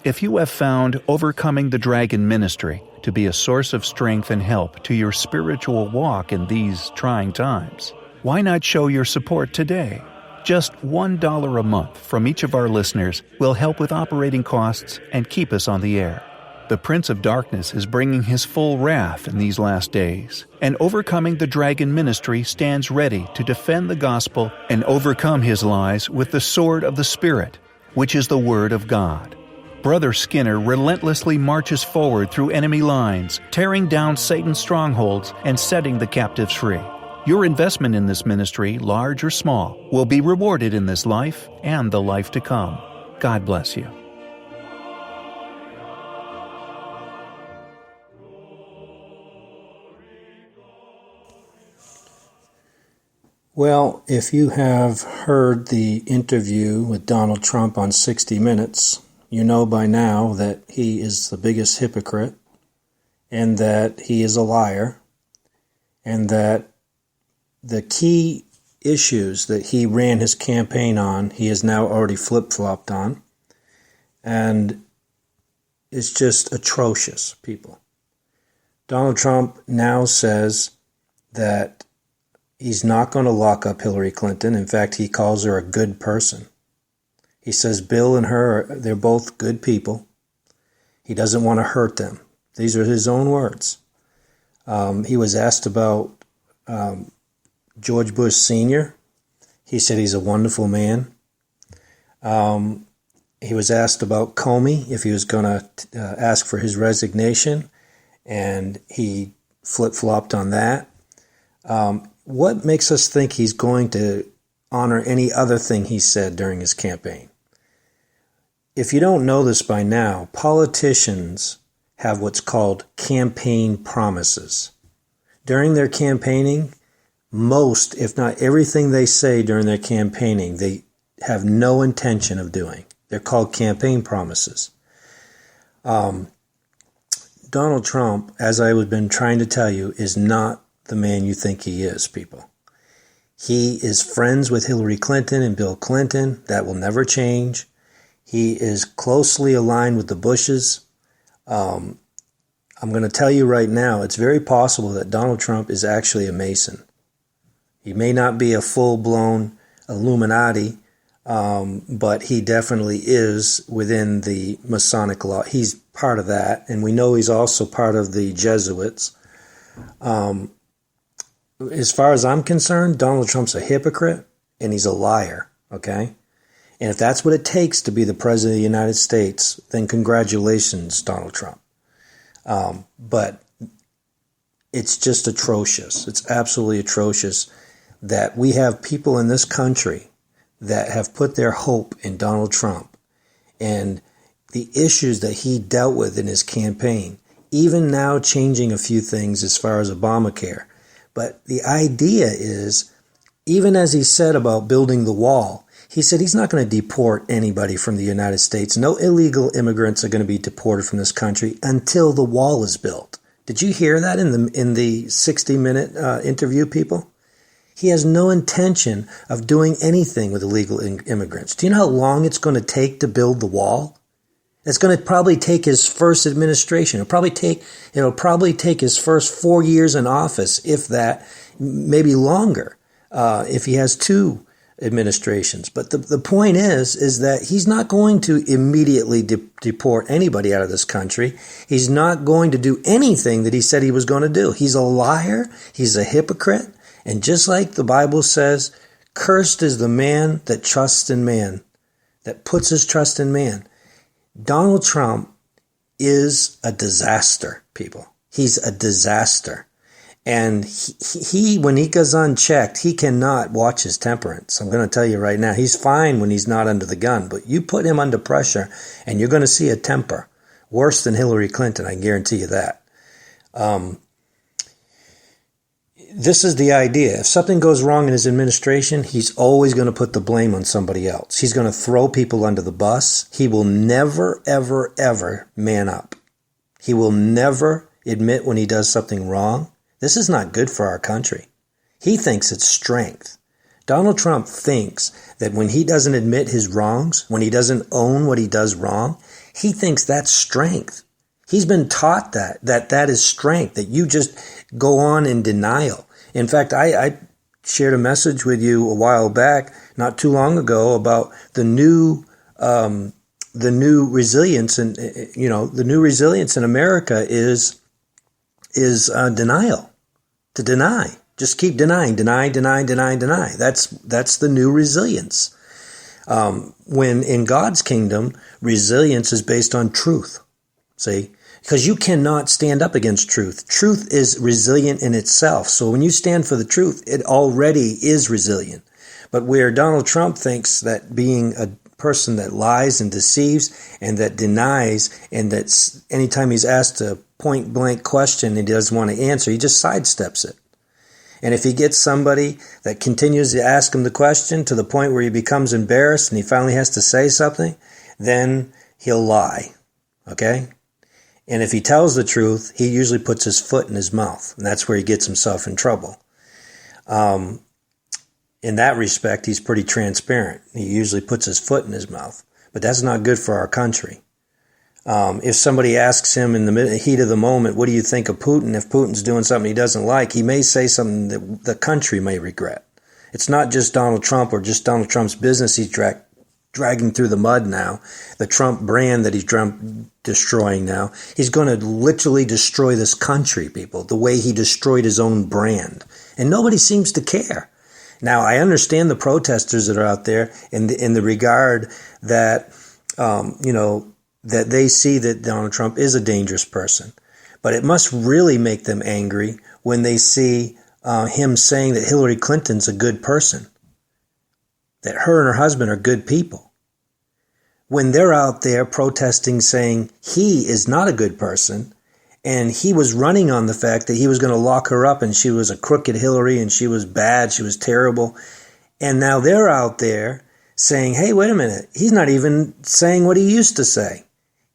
If you have found Overcoming the Dragon ministry to be a source of strength and help to your spiritual walk in these trying times, why not show your support today? Just $1 a month from each of our listeners will help with operating costs and keep us on the air. The Prince of Darkness is bringing his full wrath in these last days, and Overcoming the Dragon ministry stands ready to defend the gospel and overcome his lies with the sword of the Spirit, which is the Word of God. Brother Skinner relentlessly marches forward through enemy lines, tearing down Satan's strongholds and setting the captives free. Your investment in this ministry, large or small, will be rewarded in this life and the life to come. God bless you. Well, if you have heard the interview with Donald Trump on 60 Minutes, you know by now that he is the biggest hypocrite, and that he is a liar, and that the key issues that he ran his campaign on, he has now already flip-flopped on, and it's just atrocious, people. Donald Trump now says that he's not going to lock up Hillary Clinton. In fact, he calls her a good person. He says Bill and her, they're both good people. He doesn't want to hurt them. These are his own words. He was asked about George Bush Sr. He said he's a wonderful man. He was asked about Comey, if he was going to ask for his resignation, and he flip-flopped on that. What makes us think he's going to honor any other thing he said during his campaign? If you don't know this by now, politicians have what's called campaign promises. During their campaigning, most, if not everything they say during their campaigning, they have no intention of doing. They're called campaign promises. Donald Trump, as I have been trying to tell you, is not the man you think he is, people. He is friends with Hillary Clinton and Bill Clinton. That will never change. He is closely aligned with the Bushes. I'm going to tell you right now, it's very possible that Donald Trump is actually a Mason. He may not be a full-blown Illuminati, but he definitely is within the Masonic law. He's part of that, and we know he's also part of the Jesuits. As far as I'm concerned, Donald Trump's a hypocrite, and he's a liar, okay? And if that's what it takes to be the President of the United States, then congratulations, Donald Trump. But it's just atrocious. It's absolutely atrocious that we have people in this country that have put their hope in Donald Trump and the issues that he dealt with in his campaign, even now changing a few things as far as Obamacare. But the idea is, even as he said about building the wall, he said he's not going to deport anybody from the United States. No illegal immigrants are going to be deported from this country until the wall is built. Did you hear that in the 60-minute interview, people? He has no intention of doing anything with illegal immigrants. Do you know how long it's going to take to build the wall? It's going to probably take his first administration. It'll probably take his first 4 years in office, if that, maybe longer, if he has two administrations. But the point is that he's not going to immediately deport anybody out of this country. He's not going to do anything that he said he was going to do. He's a liar. He's a hypocrite. And just like the Bible says, cursed is the man that trusts in man, that puts his trust in man. Donald Trump is a disaster, people. He's a disaster. And he when he goes unchecked, he cannot watch his temperance. I'm going to tell you right now, he's fine when he's not under the gun. But you put him under pressure, and you're going to see a temper. Worse than Hillary Clinton, I guarantee you that. This is the idea. If something goes wrong in his administration, he's always going to put the blame on somebody else. He's going to throw people under the bus. He will never, ever, ever man up. He will never admit when he does something wrong. This is not good for our country. He thinks it's strength. Donald Trump thinks that when he doesn't admit his wrongs, when he doesn't own what he does wrong, He thinks that's strength. He's been taught that is strength, that you just go on in denial. In fact, I shared a message with you a while back, not too long ago, about the new resilience, and the new resilience in America is denial. To deny, just keep denying, deny. That's the new resilience. When in God's kingdom, resilience is based on truth. See, because you cannot stand up against truth. Truth is resilient in itself. So when you stand for the truth, it already is resilient. But where Donald Trump thinks that being a person that lies and deceives and that denies, and that anytime he's asked a point blank question and he doesn't want to answer, he just sidesteps it. And if he gets somebody that continues to ask him the question to the point where he becomes embarrassed and he finally has to say something, then he'll lie. Okay? And if he tells the truth, he usually puts his foot in his mouth, and that's where he gets himself in trouble. In that respect, he's pretty transparent. He usually puts his foot in his mouth, but that's not good for our country. If somebody asks him in the heat of the moment, what do you think of Putin? If Putin's doing something he doesn't like, he may say something that the country may regret. It's not just Donald Trump or just Donald Trump's business he's dragging through the mud now, the Trump brand that he's destroying now. He's going to literally destroy this country, people, the way he destroyed his own brand. And nobody seems to care. Now, I understand the protesters that are out there in the regard that, that they see that Donald Trump is a dangerous person. But it must really make them angry when they see him saying that Hillary Clinton's a good person, that her and her husband are good people. When they're out there protesting saying he is not a good person, and he was running on the fact that he was going to lock her up and she was a crooked Hillary and she was bad, she was terrible. And now they're out there saying, hey, wait a minute, he's not even saying what he used to say.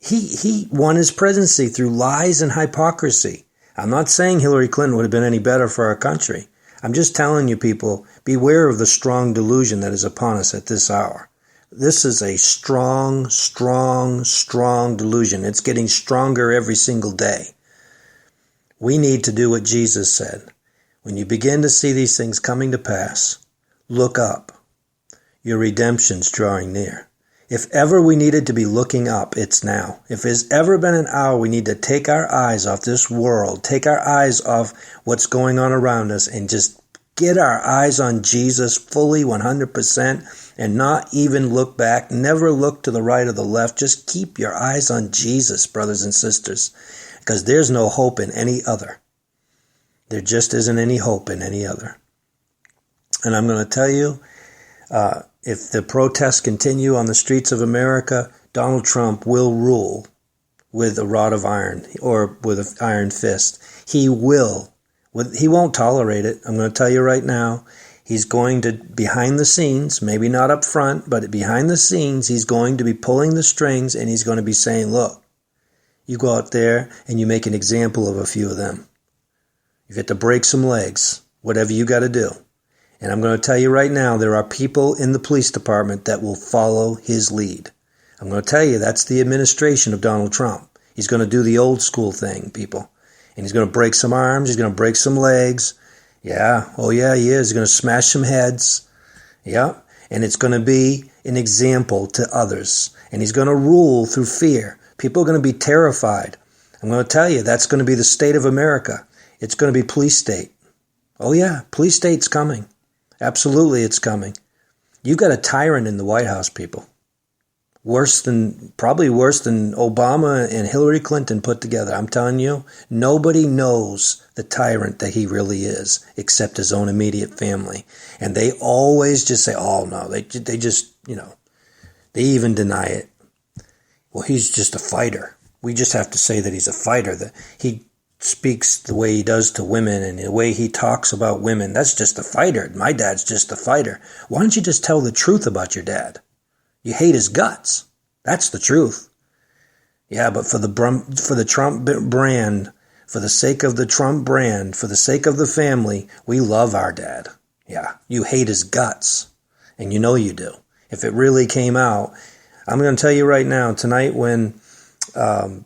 He won his presidency through lies and hypocrisy. I'm not saying Hillary Clinton would have been any better for our country. I'm just telling you people, beware of the strong delusion that is upon us at this hour. This is a strong delusion. It's getting stronger every single day. We need to do what Jesus said. When you begin to see these things coming to pass, look up. Your redemption's drawing near. If ever we needed to be looking up, it's now. If there's ever been an hour we need to take our eyes off this world, take our eyes off what's going on around us, and just get our eyes on Jesus fully 100%, and not even look back, never look to the right or the left. Just keep your eyes on Jesus, brothers and sisters, because there's no hope in any other. There just isn't any hope in any other. And I'm going to tell you, if the protests continue on the streets of America, Donald Trump will rule with a rod of iron or with an iron fist. He will. He won't tolerate it. I'm going to tell you right now. He's going to, behind the scenes, maybe not up front, but behind the scenes, he's going to be pulling the strings, and he's going to be saying, look, you go out there and you make an example of a few of them. You get to break some legs, whatever you got to do. And I'm going to tell you right now, there are people in the police department that will follow his lead. I'm going to tell you, that's the administration of Donald Trump. He's going to do the old school thing, people. And he's going to break some arms, he's going to break some legs. Yeah, oh yeah, he is. He's going to smash some heads. Yeah, and it's going to be an example to others. And he's going to rule through fear. People are going to be terrified. I'm going to tell you, that's going to be the state of America. It's going to be police state. Oh yeah, police state's coming. Absolutely, it's coming. You've got a tyrant in the White House, people. Probably worse than Obama and Hillary Clinton put together. I'm telling you, nobody knows the tyrant that he really is, except his own immediate family. And they always just say, oh no, they just, they even deny it. Well, he's just a fighter. We just have to say that he's a fighter, that he speaks the way he does to women and the way he talks about women. That's just a fighter. My dad's just a fighter. Why don't you just tell the truth about your dad? You hate his guts. That's the truth. Yeah, but for the Trump brand, for the sake of the Trump brand, for the sake of the family, we love our dad. Yeah, you hate his guts. And you know you do. If it really came out, I'm going to tell you right now, tonight when when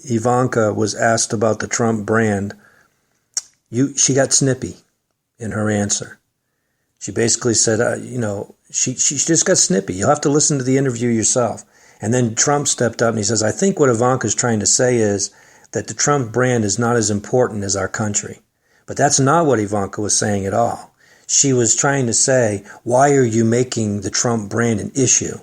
Ivanka was asked about the Trump brand, she got snippy in her answer. She basically said, she just got snippy. You'll have to listen to the interview yourself. And then Trump stepped up and he says, I think what Ivanka's trying to say is that the Trump brand is not as important as our country. But that's not what Ivanka was saying at all. She was trying to say, why are you making the Trump brand an issue?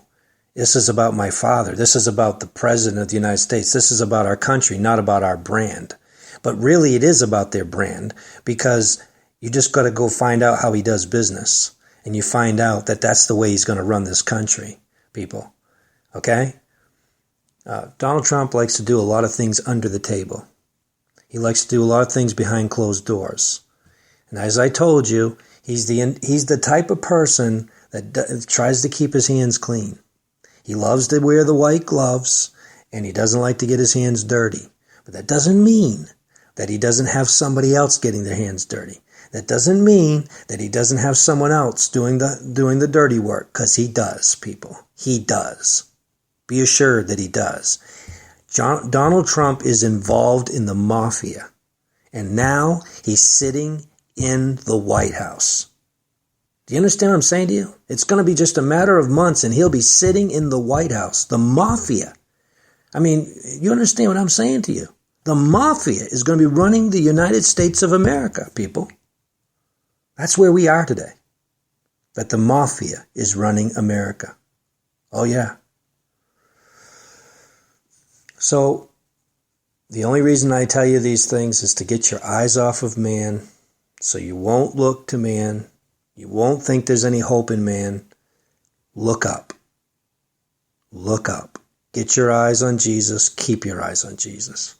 This is about my father. This is about the president of the United States. This is about our country, not about our brand. But really it is about their brand, because you just got to go find out how he does business. And you find out that that's the way he's going to run this country, people. Okay? Donald Trump likes to do a lot of things under the table. He likes to do a lot of things behind closed doors. And as I told you, he's the type of person that tries to keep his hands clean. He loves to wear the white gloves, and he doesn't like to get his hands dirty. But that doesn't mean that he doesn't have somebody else getting their hands dirty. That doesn't mean that he doesn't have someone else doing the dirty work, because he does, people. He does. Be assured that he does. Donald Trump is involved in the mafia, and now he's sitting in the White House. Do you understand what I'm saying to you? It's going to be just a matter of months, and he'll be sitting in the White House. The mafia. I mean, you understand what I'm saying to you? The mafia is going to be running the United States of America, people. That's where we are today. That the mafia is running America. Oh, yeah. So, the only reason I tell you these things is to get your eyes off of man, so you won't look to man. You won't think there's any hope in man. Look up. Look up. Get your eyes on Jesus. Keep your eyes on Jesus.